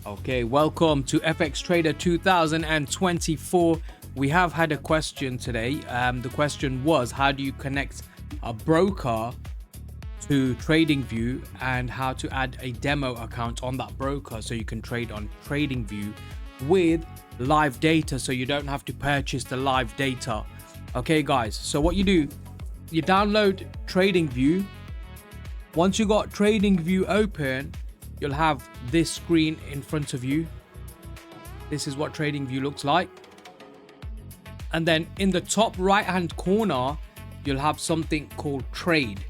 Okay, welcome to FX Trader 2024. We have had a question today. The question was, how do you connect a broker to TradingView and how to add a demo account on that broker so you can trade on TradingView with live data, so you don't have to purchase the live data. Okay guys, so what you do, you download TradingView. Once you got TradingView open, you'll have this screen in front of you. This is what TradingView looks like. And then in the top right hand corner, you'll have something called Trade.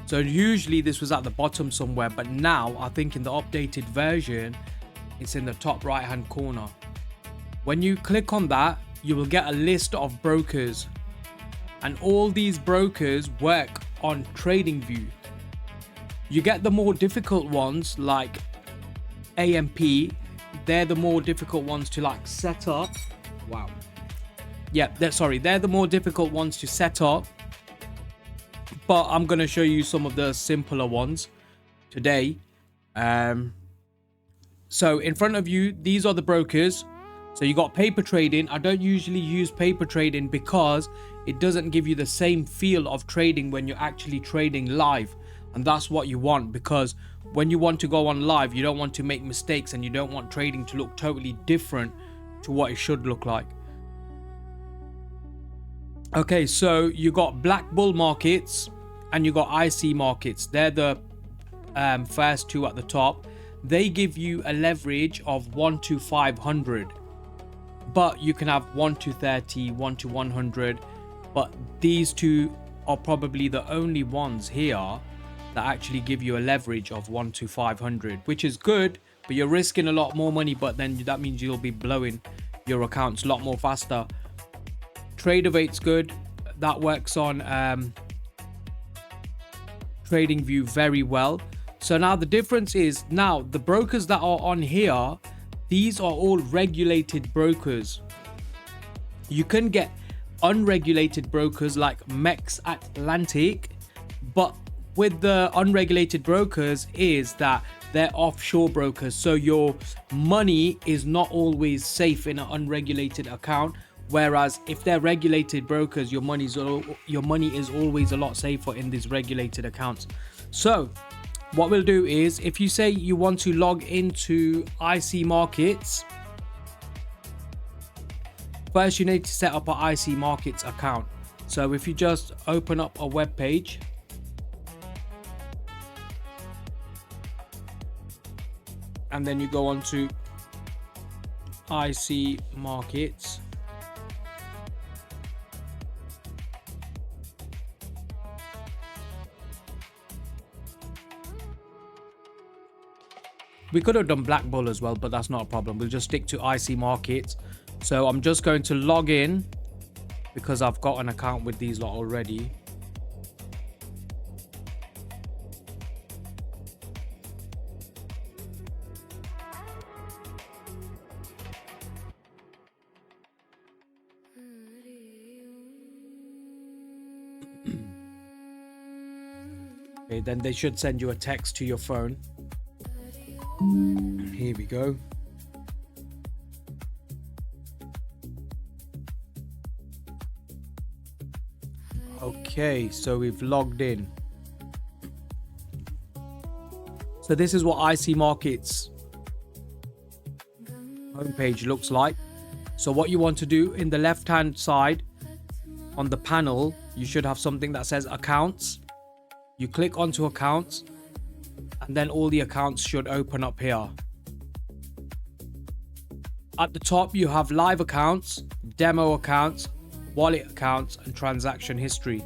So usually this was at the bottom somewhere, but now I think in the updated version, it's in the top right hand corner. When you click on that, you will get a list of brokers, and all these brokers work on TradingView. You get the more difficult ones like AMP. They're the more difficult ones to like set up. Wow. Yeah, they're the more difficult ones to set up. But I'm going to show you some of the simpler ones today. So in front of you, these are the brokers. So you got paper trading. I don't usually use paper trading because it doesn't give you the same feel of trading when you're actually trading live. And that's what you want, because when you want to go on live, you don't want to make mistakes and you don't want trading to look totally different to what it should look like. Okay, so you got black bull markets and you got IC markets. They're the first two at the top. They give you a leverage of 1 to 500, but you can have 1 to 30, 1 to 100. But these two are probably the only ones here that actually give you a leverage of 1 to 500, which is good, but you're risking a lot more money, but then that means you'll be blowing your accounts a lot more faster. TraderVate's good. That works on TradingView very well. So now the difference is, now the brokers that are on here, these are all regulated brokers. You can get unregulated brokers like MEX Atlantic, but with the unregulated brokers is that they're offshore brokers, so your money is not always safe in an unregulated account, whereas if they're regulated brokers, your money is always a lot safer in these regulated accounts. So what we'll do is, if you say you want to log into IC markets, first you need to set up an IC markets account. So if you just open up a web page, and then you go on to IC markets. We could have done black bull as well, but that's not a problem. We'll just stick to IC markets. So I'm just going to log in because I've got an account with these lot already. Okay, then they should send you a text to your phone. Here we go. Okay, so we've logged in. So this is what IC Markets homepage looks like. So what you want to do, in the left hand side on the panel, you should have something that says accounts. You click onto accounts, and then all the accounts should open up here. At the top, you have live accounts, demo accounts, wallet accounts, and transaction history.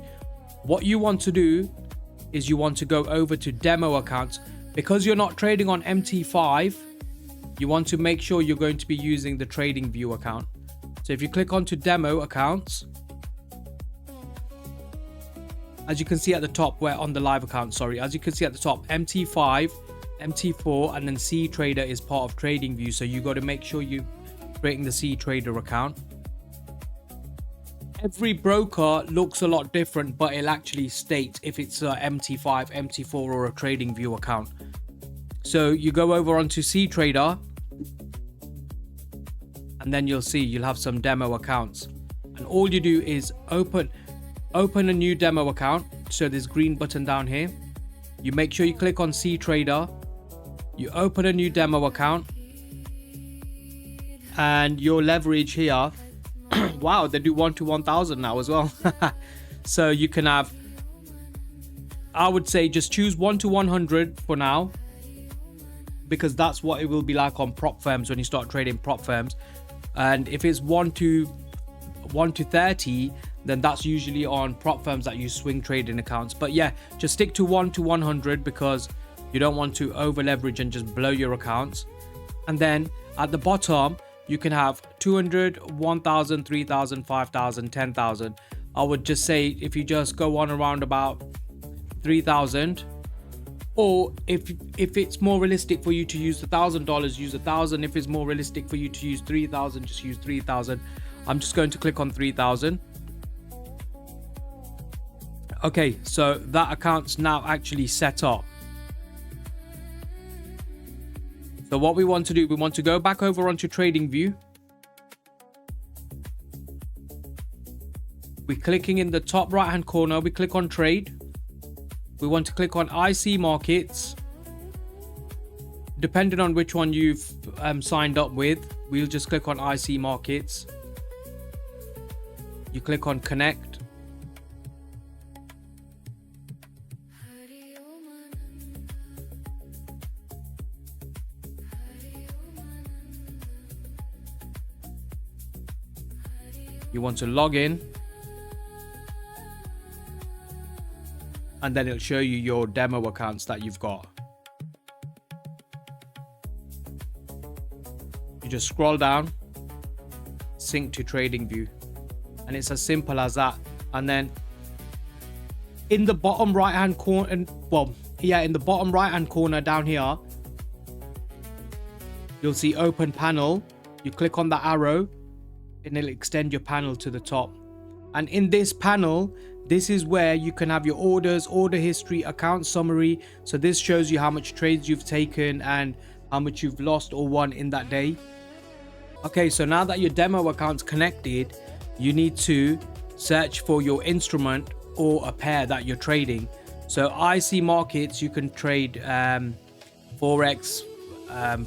What you want to do is you want to go over to demo accounts. Because you're not trading on MT5, you want to make sure you're going to be using the TradingView account. So if you click onto demo accounts, as you can see at the top, we're on the live account, sorry. As you can see at the top, MT5, MT4, and then C Trader is part of TradingView. So you got to make sure you're creating the C Trader account. Every broker looks a lot different, but it'll actually state if it's a MT5, MT4, or a TradingView account. So you go over onto C Trader, and then you'll see you'll have some demo accounts. And all you do is open a new demo account. So this green button down here, you make sure you click on C Trader, you open a new demo account, and your leverage here wow, they do 1 to 1000 now as well. So you can have, I would say just choose 1 to 100 for now, because that's what it will be like on prop firms when you start trading prop firms. And if it's 1 to 30, then that's usually on prop firms that use swing trading accounts. But yeah, just stick to 1 to 100 because you don't want to over leverage and just blow your accounts. And then at the bottom, you can have 200, 1000, 3000, 5000, 10,000. I would just say if you just go on around about 3000, or if it's more realistic for you to use $1,000, use 1,000. If it's more realistic for you to use 3,000, just use 3,000. I'm just going to click on 3,000. Okay, so that account's now actually set up. So what we want to do, we want to go back over onto TradingView. We're clicking in the top right hand corner, we click on trade. We want to click on IC markets. Depending on which one you've signed up with, we'll just click on IC markets. You click on connect. You want to log in, and then it'll show you your demo accounts that you've got. You just scroll down, sync to TradingView, and it's as simple as that. And then in the bottom right hand corner, in the bottom right hand corner down here, you'll see open panel. You click on the arrow and it'll extend your panel to the top. And in this panel, this is where you can have your orders, order history, account summary. So this shows you how much trades you've taken and how much you've lost or won in that day. Okay, so now that your demo account's connected, you need to search for your instrument or a pair that you're trading. So IC markets, you can trade Forex,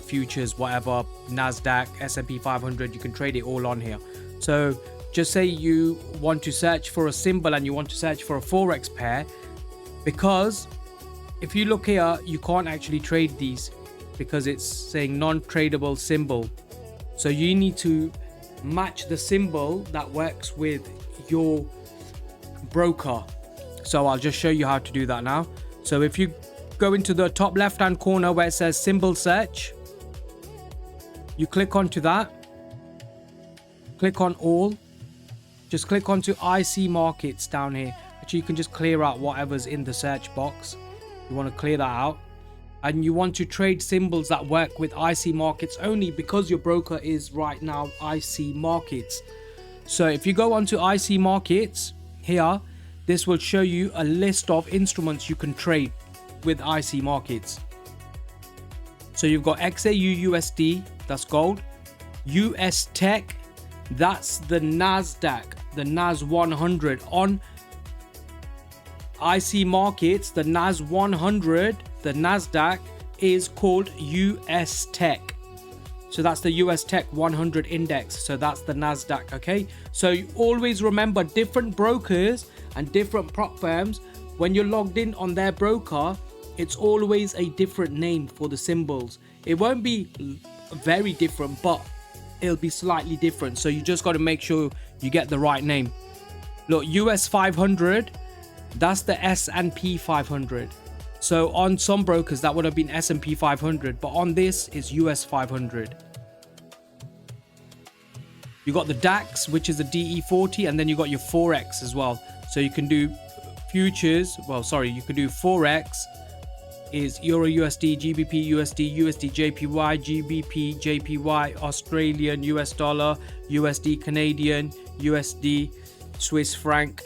futures, whatever, NASDAQ, S&P 500, you can trade it all on here. So just say you want to search for a symbol and you want to search for a Forex pair, because if you look here, you can't actually trade these because it's saying non-tradable symbol. So you need to match the symbol that works with your broker. So I'll just show you how to do that now. So if you go into the top left hand corner where it says symbol search, you click onto that, click on all, just click onto IC markets down here. Actually, you can just clear out whatever's in the search box. You want to clear that out, and you want to trade symbols that work with IC markets only, because your broker is right now IC markets. So if you go onto IC markets here, this will show you a list of instruments you can trade with IC markets. So you've got XAU USD, that's gold. US Tech, that's the NASDAQ, the NAS 100. On IC markets, the NAS 100, the NASDAQ is called US Tech. So that's the US Tech 100 index. So that's the NASDAQ, okay? So you always remember, different brokers and different prop firms, when you're logged in on their broker, it's always a different name for the symbols. It won't be very different, but it'll be slightly different. So you just got to make sure you get the right name. Look, US 500, that's the S&P 500. So on some brokers that would have been S&P 500, but on this is US 500. You got the DAX, which is the DE40, and then you got your Forex as well. So you can do futures, you can do Forex is Euro USD, GBP USD, USD JPY, GBP JPY, Australian US dollar, USD Canadian, USD Swiss franc.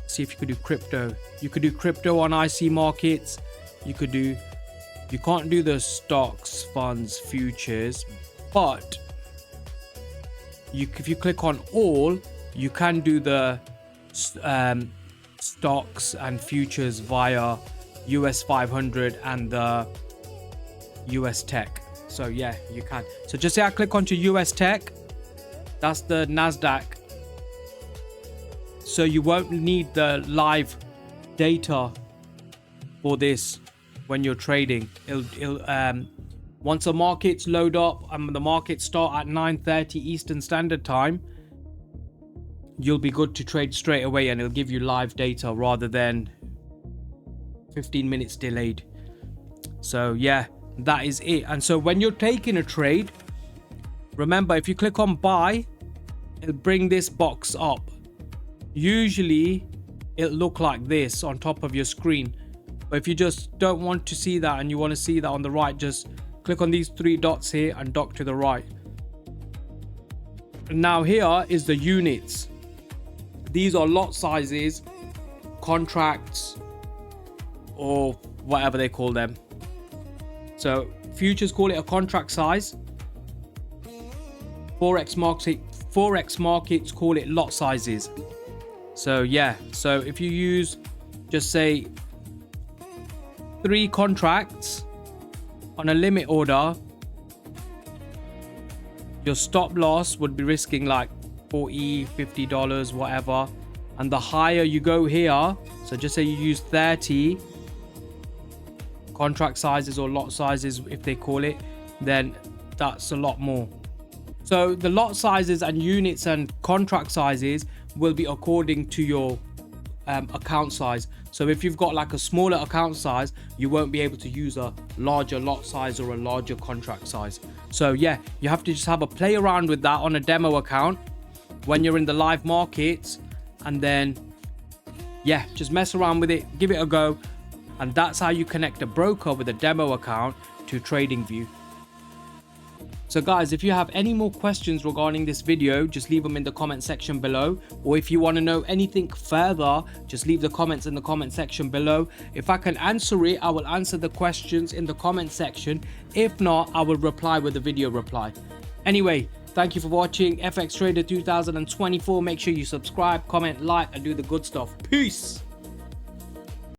See if you could do crypto. You could do crypto on IC markets. You can't do the stocks, funds, futures, but if you click on all, you can do the stocks and futures via US 500 and the US Tech. So yeah, you can. So just say I click onto US Tech, that's the Nasdaq. So you won't need the live data for this when you're trading. It'll once the markets load up and the markets start at 9:30 Eastern Standard Time, you'll be good to trade straight away, and it'll give you live data rather than 15 minutes delayed. So yeah, that is it. And so when you're taking a trade, remember, if you click on buy, it'll bring this box up. Usually it'll look like this on top of your screen, but if you just don't want to see that and you want to see that on the right, just click on these three dots here and dock to the right. Now here is the units. These are lot sizes, contracts, or whatever they call them. So futures call it a contract size. Forex markets call it lot sizes. So yeah, so if you use, just say 3 contracts on a limit order, your stop loss would be risking like $40, $50, whatever. And the higher you go here, so just say you use 30 contract sizes or lot sizes, if they call it, then that's a lot more. So the lot sizes and units and contract sizes will be according to your account size. So if you've got like a smaller account size, you won't be able to use a larger lot size or a larger contract size. So yeah, you have to just have a play around with that on a demo account when you're in the live markets, and then yeah, just mess around with it, give it a go. And that's how you connect a broker with a demo account to TradingView. So guys, if you have any more questions regarding this video, just leave them in the comment section below. Or if you want to know anything further, just leave the comments in the comment section below. If I can answer it, I will answer the questions in the comment section. If not, I will reply with a video reply. Anyway, thank you for watching FX Trader 2024. Make sure you subscribe, comment, like, and do the good stuff. Peace.